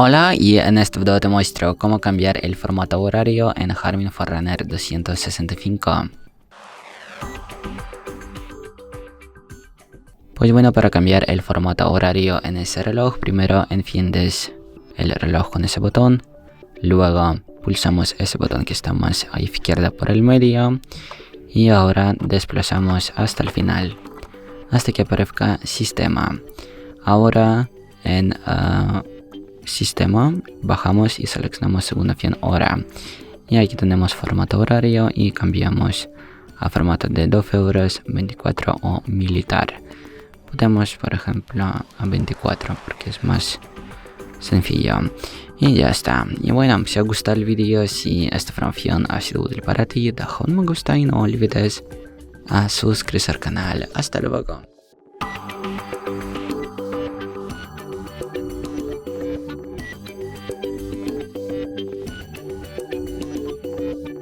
Hola, y en este video te muestro cómo cambiar el formato horario en GARMIN FORERUNNER 265. Pues bueno, para cambiar el formato horario en ese reloj, primero enciendes el reloj con ese botón, luego pulsamos ese botón que está más a izquierda por el medio y ahora desplazamos hasta el final, hasta que aparezca sistema. Ahora en sistema, bajamos y seleccionamos segunda opción hora, y aquí tenemos formato horario y cambiamos a formato de 12 horas, 24 o militar. Podemos, por ejemplo, a 24 porque es más sencillo y ya está. Y bueno, si os gusta el vídeo, si esta información ha sido útil para ti, deja un me gusta y no olvides a suscribirse al canal. Hasta luego.